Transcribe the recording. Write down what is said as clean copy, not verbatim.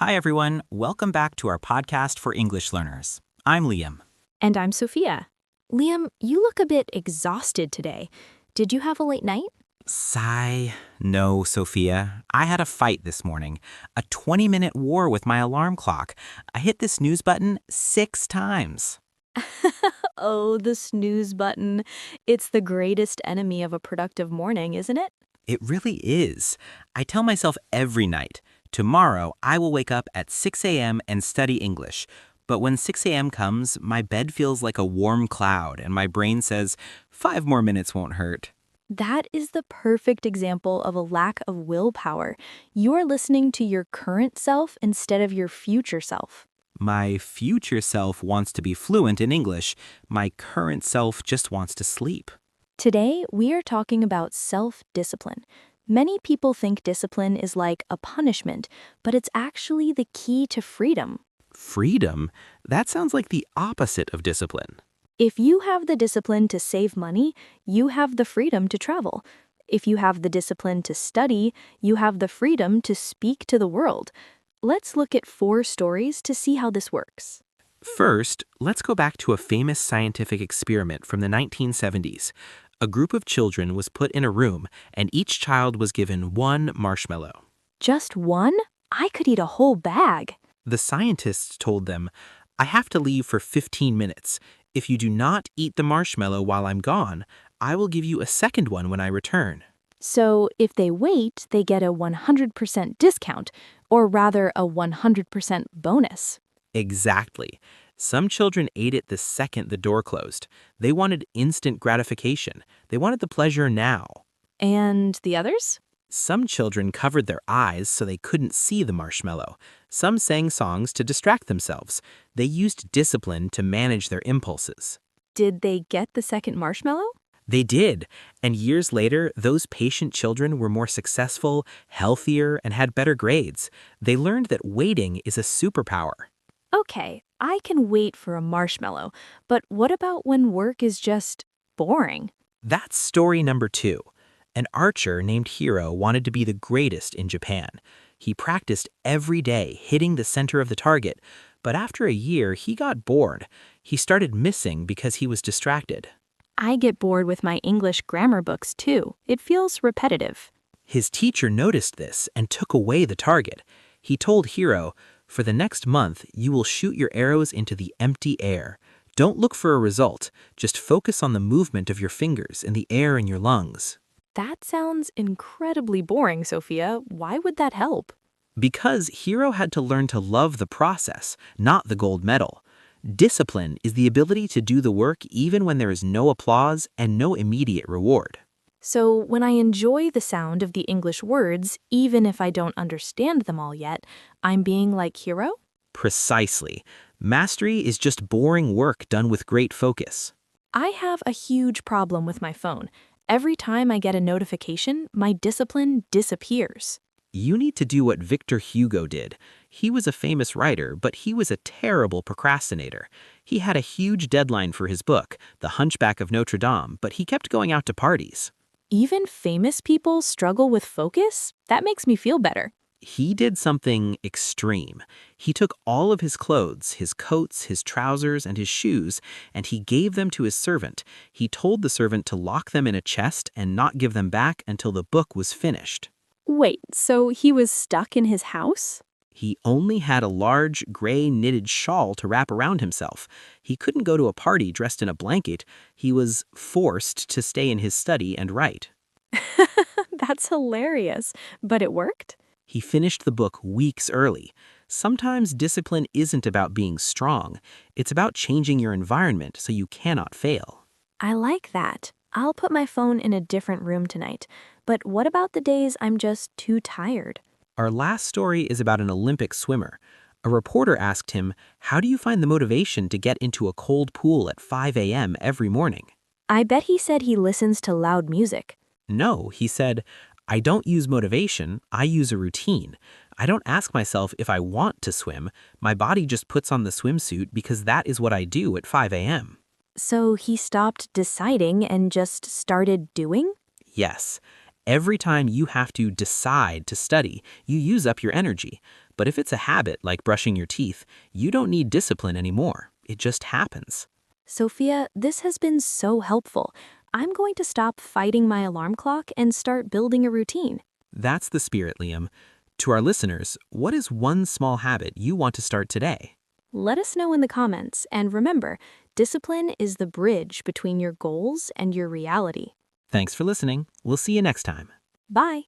Hi, everyone. Welcome back to our podcast for English learners. I'm Liam. And I'm Sophia. Liam, you look a bit exhausted today. Did you have a late night? Sigh. No, Sophia. I had a fight this morning. A 20-minute war with my alarm clock. I hit the snooze button 6 times. Oh, the snooze button. It's the greatest enemy of a productive morning, isn't it? It really is. I tell myself every night, tomorrow I will wake up at 6 a.m. and study English. But when 6 a.m. comes, my bed feels like a warm cloud and my brain says, 5 more minutes won't hurt. That is the perfect example of a lack of willpower. You're listening to your current self instead of your future self. My future self wants to be fluent in English. My current self just wants to sleep. Today, we are talking about self-discipline. Many people think discipline is like a punishment, but it's actually the key to freedom. Freedom? That sounds like the opposite of discipline. If you have the discipline to save money, you have the freedom to travel. If you have the discipline to study, you have the freedom to speak to the world. Let's look at 4 stories to see how this works. First, let's go back to a famous scientific experiment from the 1970s. A group of children was put in a room, and each child was given 1 marshmallow. Just one? I could eat a whole bag. The scientists told them, I have to leave for 15 minutes. If you do not eat the marshmallow while I'm gone, I will give you a second one when I return. So if they wait, they get a 100% discount, or rather a 100% bonus. Exactly. Some children ate it the second the door closed. They wanted instant gratification. They wanted the pleasure now. And the others? Some children covered their eyes so they couldn't see the marshmallow. Some sang songs to distract themselves. They used discipline to manage their impulses. Did they get the second marshmallow? They did. And years later, those patient children were more successful, healthier, and had better grades. They learned that waiting is a superpower. Okay, I can wait for a marshmallow, but what about when work is just boring? That's story number 2. An archer named Hiro wanted to be the greatest in Japan. He practiced every day, hitting the center of the target. But after a year, he got bored. He started missing because he was distracted. I get bored with my English grammar books too. It feels repetitive. His teacher noticed this and took away the target. He told Hiro, for the next month, you will shoot your arrows into the empty air. Don't look for a result. Just focus on the movement of your fingers and the air in your lungs. That sounds incredibly boring, Sophia. Why would that help? Because Hiro had to learn to love the process, not the gold medal. Discipline is the ability to do the work even when there is no applause and no immediate reward. So when I enjoy the sound of the English words, even if I don't understand them all yet, I'm being like Hiro? Precisely. Mastery is just boring work done with great focus. I have a huge problem with my phone. Every time I get a notification, my discipline disappears. You need to do what Victor Hugo did. He was a famous writer, but he was a terrible procrastinator. He had a huge deadline for his book, The Hunchback of Notre Dame, but he kept going out to parties. Even famous people struggle with focus? That makes me feel better. He did something extreme. He took all of his clothes, his coats, his trousers, and his shoes, and he gave them to his servant. He told the servant to lock them in a chest and not give them back until the book was finished. Wait, so he was stuck in his house? He only had a large, gray knitted shawl to wrap around himself. He couldn't go to a party dressed in a blanket. He was forced to stay in his study and write. That's hilarious. But it worked? He finished the book weeks early. Sometimes discipline isn't about being strong. It's about changing your environment so you cannot fail. I like that. I'll put my phone in a different room tonight. But what about the days I'm just too tired? Our last story is about an Olympic swimmer. A reporter asked him, how do you find the motivation to get into a cold pool at 5 a.m. every morning? I bet he said he listens to loud music. No, he said, I don't use motivation, I use a routine. I don't ask myself if I want to swim. My body just puts on the swimsuit because that is what I do at 5 a.m. So he stopped deciding and just started doing? Yes. Every time you have to decide to study, you use up your energy. But if it's a habit like brushing your teeth, you don't need discipline anymore. It just happens. Sophia, this has been so helpful. I'm going to stop fighting my alarm clock and start building a routine. That's the spirit, Liam. To our listeners, what is one small habit you want to start today? Let us know in the comments, and remember, discipline is the bridge between your goals and your reality. Thanks for listening. We'll see you next time. Bye.